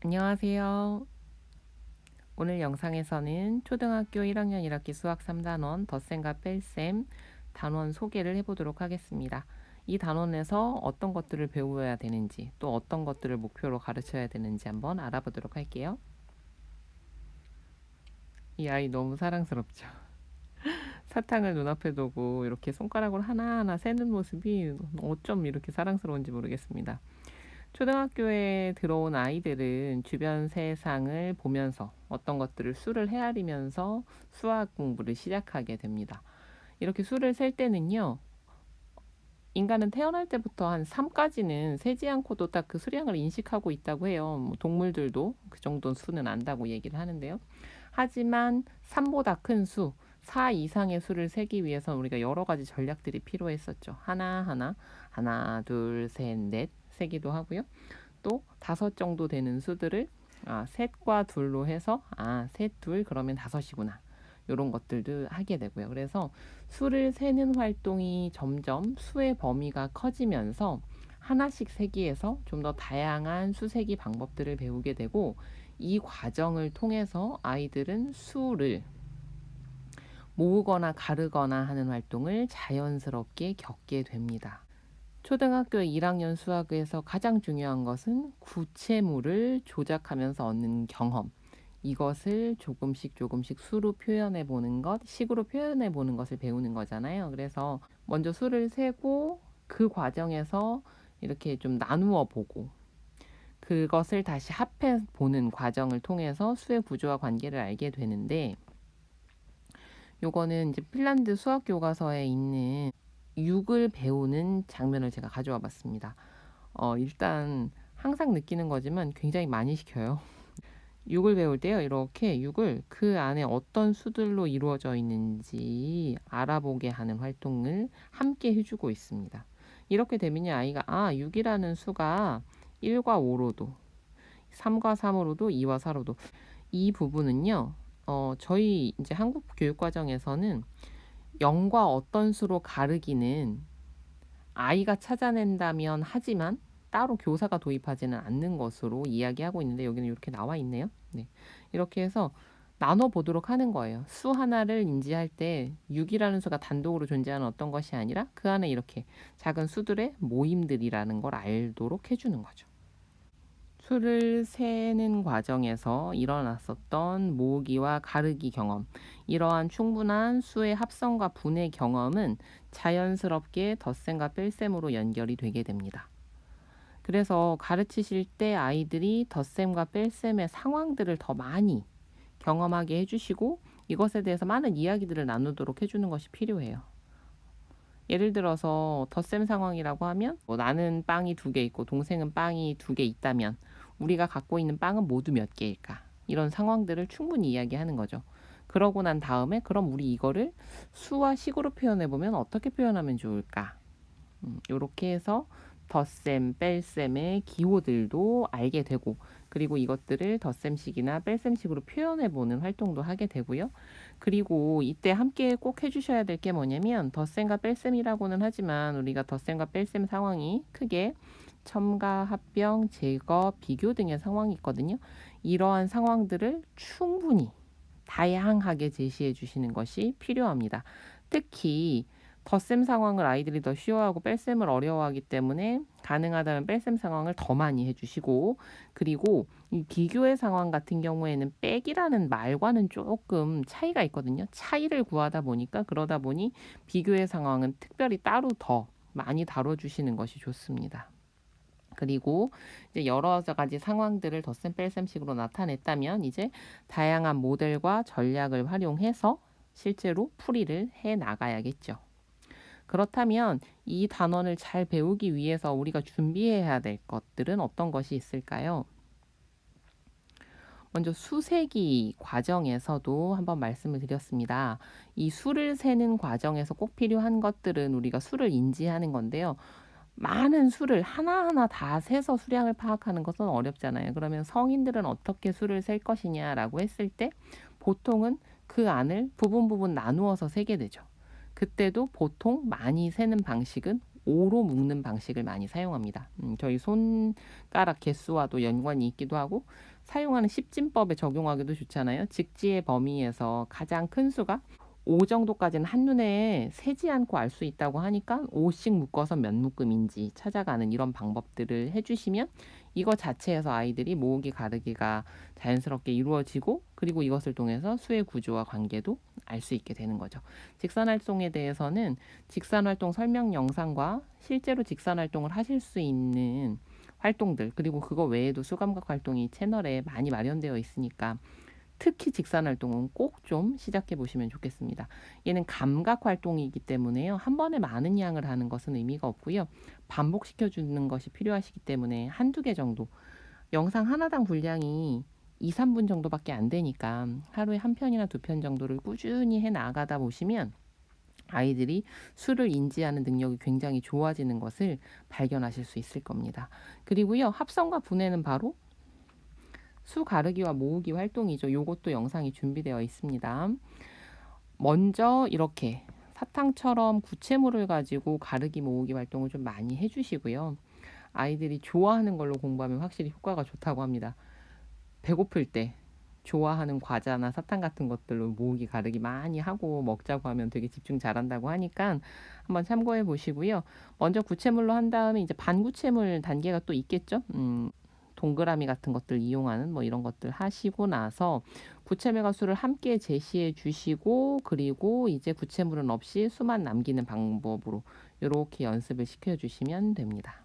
안녕하세요. 오늘 영상에서는 초등학교 1학년 1학기 수학 3단원 덧셈과 뺄셈 단원 소개를 해보도록 하겠습니다. 이 단원에서 어떤 것들을 배워야 되는지 또 어떤 것들을 목표로 가르쳐야 되는지 한번 알아보도록 할게요. 이 아이 너무 사랑스럽죠? 사탕을 눈앞에 두고 이렇게 손가락으로 하나하나 세는 모습이 어쩜 이렇게 사랑스러운지 모르겠습니다. 초등학교에 들어온 아이들은 주변 세상을 보면서 어떤 것들을 수를 헤아리면서 수학 공부를 시작하게 됩니다. 이렇게 수를 셀 때는요, 인간은 태어날 때부터 한 3까지는 세지 않고도 딱 그 수량을 인식하고 있다고 해요. 뭐 동물들도 그 정도 수는 안다고 얘기를 하는데요. 하지만 3보다 큰 수, 4 이상의 수를 세기 위해서 우리가 여러 가지 전략들이 필요했었죠. 하나, 둘, 셋, 넷 세기도 하고요. 또 5 정도 되는 수들을 셋과 둘로 해서 셋, 둘 그러면 5이구나. 이런 것들도 하게 되고요. 그래서 수를 세는 활동이 점점 수의 범위가 커지면서 하나씩 세기에서 좀 더 다양한 수세기 방법들을 배우게 되고 이 과정을 통해서 아이들은 수를 모으거나 가르거나 하는 활동을 자연스럽게 겪게 됩니다. 초등학교 1학년 수학에서 가장 중요한 것은 구체물을 조작하면서 얻는 경험. 이것을 조금씩 수로 표현해 보는 것, 식으로 표현해 보는 것을 배우는 거잖아요. 그래서 먼저 수를 세고 그 과정에서 이렇게 좀 나누어 보고 그것을 다시 합해 보는 과정을 통해서 수의 구조와 관계를 알게 되는데 요거는 이제 핀란드 수학 교과서에 있는 6을 배우는 장면을 제가 가져와 봤습니다. 일단 항상 느끼는 거지만 굉장히 많이 시켜요. 6을 배울 때요. 이렇게 6을 그 안에 어떤 수들로 이루어져 있는지 알아보게 하는 활동을 함께 해주고 있습니다. 이렇게 되면요. 아이가 6이라는 수가 1과 5로도 3과 3으로도 2와 4로도 이 부분은요. 저희 이제 한국 교육 과정에서는 0과 어떤 수로 가르기는 아이가 찾아낸다면 하지만 따로 교사가 도입하지는 않는 것으로 이야기하고 있는데 여기는 이렇게 나와 있네요. 네. 이렇게 해서 나눠 보도록 하는 거예요. 수 하나를 인지할 때 6이라는 수가 단독으로 존재하는 어떤 것이 아니라 그 안에 이렇게 작은 수들의 모임들이라는 걸 알도록 해주는 거죠. 수를 세는 과정에서 일어났었던 모으기와 가르기 경험, 이러한 충분한 수의 합성과 분해 경험은 자연스럽게 덧셈과 뺄셈으로 연결이 되게 됩니다. 그래서 가르치실 때 아이들이 덧셈과 뺄셈의 상황들을 더 많이 경험하게 해주시고 이것에 대해서 많은 이야기들을 나누도록 해주는 것이 필요해요. 예를 들어서 덧셈 상황이라고 하면 나는 빵이 2개 있고 동생은 빵이 2개 있다면 우리가 갖고 있는 빵은 모두 몇 개일까? 이런 상황들을 충분히 이야기하는 거죠. 그러고 난 다음에 그럼 우리 이거를 수와 식으로 표현해 보면 어떻게 표현하면 좋을까? 요렇게 해서 덧셈, 뺄셈의 기호들도 알게 되고 그리고 이것들을 덧셈식이나 뺄셈식으로 표현해 보는 활동도 하게 되고요. 그리고 이때 함께 꼭 해주셔야 될 게 뭐냐면 덧셈과 뺄셈이라고는 하지만 우리가 덧셈과 뺄셈 상황이 크게 첨가, 합병, 제거, 비교 등의 상황이 있거든요. 이러한 상황들을 충분히 다양하게 제시해 주시는 것이 필요합니다. 특히 덧셈 상황을 아이들이 더 쉬워하고 뺄셈을 어려워하기 때문에 가능하다면 뺄셈 상황을 더 많이 해주시고 그리고 이 비교의 상황 같은 경우에는 빽이라는 말과는 조금 차이가 있거든요. 차이를 구하다 보니까 그러다 보니 비교의 상황은 특별히 따로 더 많이 다뤄주시는 것이 좋습니다. 그리고 이제 여러 가지 상황들을 덧셈 뺄셈식으로 나타냈다면 이제 다양한 모델과 전략을 활용해서 실제로 풀이를 해 나가야겠죠. 그렇다면 이 단원을 잘 배우기 위해서 우리가 준비해야 될 것들은 어떤 것이 있을까요? 먼저 수세기 과정에서도 한번 말씀을 드렸습니다. 이 수를 세는 과정에서 꼭 필요한 것들은 우리가 수를 인지하는 건데요. 많은 수를 하나하나 다 세서 수량을 파악하는 것은 어렵잖아요. 그러면 성인들은 어떻게 수를 셀 것이냐라고 했을 때 보통은 그 안을 부분 나누어서 세게 되죠. 그때도 보통 많이 세는 방식은 5로 묶는 방식을 많이 사용합니다. 저희 손가락 개수와도 연관이 있기도 하고 사용하는 십진법에 적용하기도 좋잖아요. 직지의 범위에서 가장 큰 수가 5 정도까지는 한눈에 세지 않고 알 수 있다고 하니까 5씩 묶어서 몇 묶음인지 찾아가는 이런 방법들을 해주시면 이거 자체에서 아이들이 모으기 가르기가 자연스럽게 이루어지고 그리고 이것을 통해서 수의 구조와 관계도 알 수 있게 되는 거죠. 직선활동에 대해서는 직선활동 설명 영상과 실제로 직선활동을 하실 수 있는 활동들 그리고 그거 외에도 수감각 활동이 채널에 많이 마련되어 있으니까 특히 직선활동은 꼭 좀 시작해 보시면 좋겠습니다. 얘는 감각 활동이기 때문에요. 한 번에 많은 양을 하는 것은 의미가 없고요. 반복시켜 주는 것이 필요하시기 때문에 한두 개 정도 영상 하나당 분량이 2, 3분 정도밖에 안 되니까 하루에 한 편이나 두 편 정도를 꾸준히 해 나가다 보시면 아이들이 수를 인지하는 능력이 굉장히 좋아지는 것을 발견하실 수 있을 겁니다. 그리고요. 합성과 분해는 바로 수 가르기와 모으기 활동이죠. 요것도 영상이 준비되어 있습니다. 먼저 이렇게 사탕처럼 구체물을 가지고 가르기 모으기 활동을 좀 많이 해주시고요. 아이들이 좋아하는 걸로 공부하면 확실히 효과가 좋다고 합니다. 배고플 때 좋아하는 과자나 사탕 같은 것들로 모으기 가르기 많이 하고 먹자고 하면 되게 집중 잘한다고 하니까 한번 참고해 보시고요. 먼저 구체물로 한 다음에 이제 반구체물 단계가 또 있겠죠. 동그라미 같은 것들 이용하는 뭐 이런 것들 하시고 나서 구체물과 수를 함께 제시해 주시고 그리고 이제 구체물은 없이 수만 남기는 방법으로 이렇게 연습을 시켜 주시면 됩니다.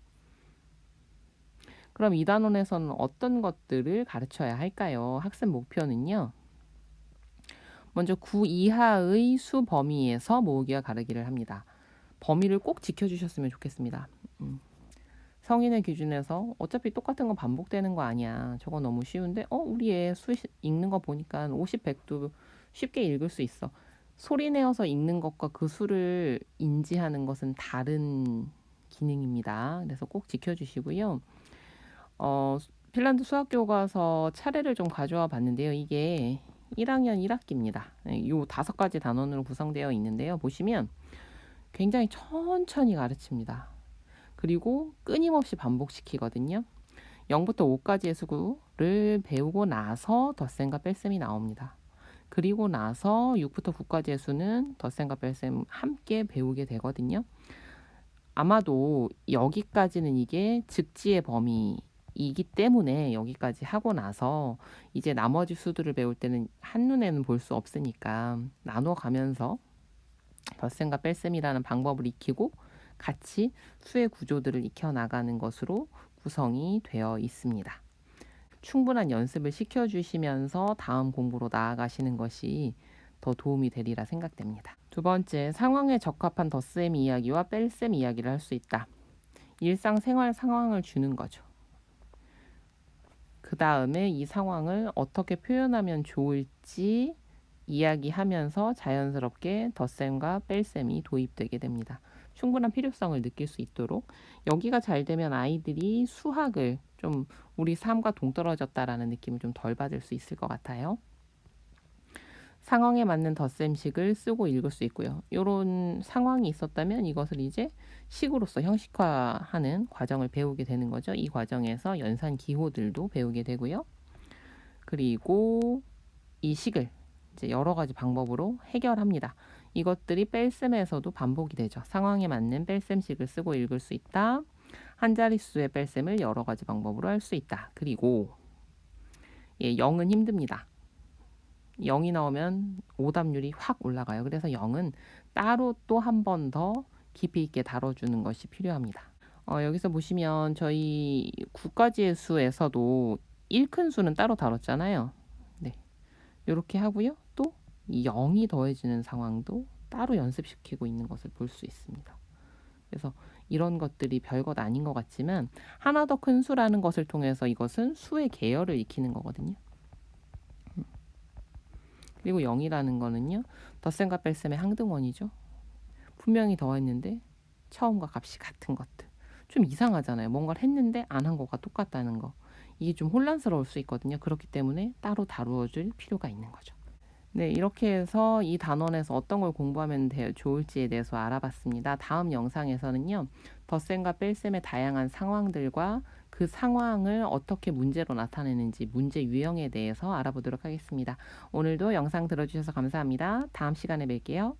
그럼 2단원에서는 어떤 것들을 가르쳐야 할까요? 학습 목표는요. 먼저 9 이하의 수 범위에서 모으기와 가르기를 합니다. 범위를 꼭 지켜주셨으면 좋겠습니다. 성인의 기준에서 어차피 똑같은 거 반복되는 거 아니야. 저거 너무 쉬운데 우리 애 수 읽는 거 보니까 50, 100도 쉽게 읽을 수 있어. 소리 내어서 읽는 것과 그 수를 인지하는 것은 다른 기능입니다. 그래서 꼭 지켜주시고요. 핀란드 수학 교과서 차례를 좀 가져와 봤는데요. 이게 1학년 1학기입니다. 요 5가지 단원으로 구성되어 있는데요. 보시면 굉장히 천천히 가르칩니다. 그리고 끊임없이 반복시키거든요. 0부터 5까지의 수를 배우고 나서 덧셈과 뺄셈이 나옵니다. 그리고 나서 6부터 9까지의 수는 덧셈과 뺄셈 함께 배우게 되거든요. 아마도 여기까지는 이게 즉지의 범위이기 때문에 여기까지 하고 나서 이제 나머지 수들을 배울 때는 한눈에는 볼 수 없으니까 나눠 가면서 덧셈과 뺄셈이라는 방법을 익히고 같이 수의 구조들을 익혀 나가는 것으로 구성이 되어 있습니다. 충분한 연습을 시켜주시면서 다음 공부로 나아가시는 것이 더 도움이 되리라 생각됩니다. 두 번째, 상황에 적합한 덧셈 이야기와 뺄셈 이야기를 할 수 있다. 일상생활 상황을 주는 거죠. 그 다음에 이 상황을 어떻게 표현하면 좋을지 이야기하면서 자연스럽게 덧셈과 뺄셈이 도입되게 됩니다. 충분한 필요성을 느낄 수 있도록 여기가 잘 되면 아이들이 수학을 좀 우리 삶과 동떨어졌다라는 느낌을 좀 덜 받을 수 있을 것 같아요. 상황에 맞는 덧셈식을 쓰고 읽을 수 있고요. 이런 상황이 있었다면 이것을 이제 식으로서 형식화하는 과정을 배우게 되는 거죠. 이 과정에서 연산 기호들도 배우게 되고요. 그리고 이 식을 이제 여러 가지 방법으로 해결합니다. 이것들이 뺄셈에서도 반복이 되죠. 상황에 맞는 뺄셈식을 쓰고 읽을 수 있다. 한 자릿수의 뺄셈을 여러 가지 방법으로 할 수 있다. 그리고 0은 힘듭니다. 0이 나오면 오답률이 확 올라가요. 그래서 0은 따로 또 한 번 더 깊이 있게 다뤄주는 것이 필요합니다. 여기서 보시면 저희 9가지의 수에서도 1큰 수는 따로 다뤘잖아요. 네, 이렇게 하고요. 또 0이 더해지는 상황도 따로 연습시키고 있는 것을 볼 수 있습니다. 그래서 이런 것들이 별것 아닌 것 같지만 하나 더 큰 수라는 것을 통해서 이것은 수의 계열을 익히는 거거든요. 그리고 0이라는 거는요. 덧셈과 뺄셈의 항등원이죠. 분명히 더했는데 처음과 값이 같은 것들. 좀 이상하잖아요. 뭔가를 했는데 안 한 거가 똑같다는 거. 이게 좀 혼란스러울 수 있거든요. 그렇기 때문에 따로 다루어줄 필요가 있는 거죠. 네, 이렇게 해서 이 단원에서 어떤 걸 공부하면 좋을지에 대해서 알아봤습니다. 다음 영상에서는요, 덧셈과 뺄셈의 다양한 상황들과 그 상황을 어떻게 문제로 나타내는지 문제 유형에 대해서 알아보도록 하겠습니다. 오늘도 영상 들어주셔서 감사합니다. 다음 시간에 뵐게요.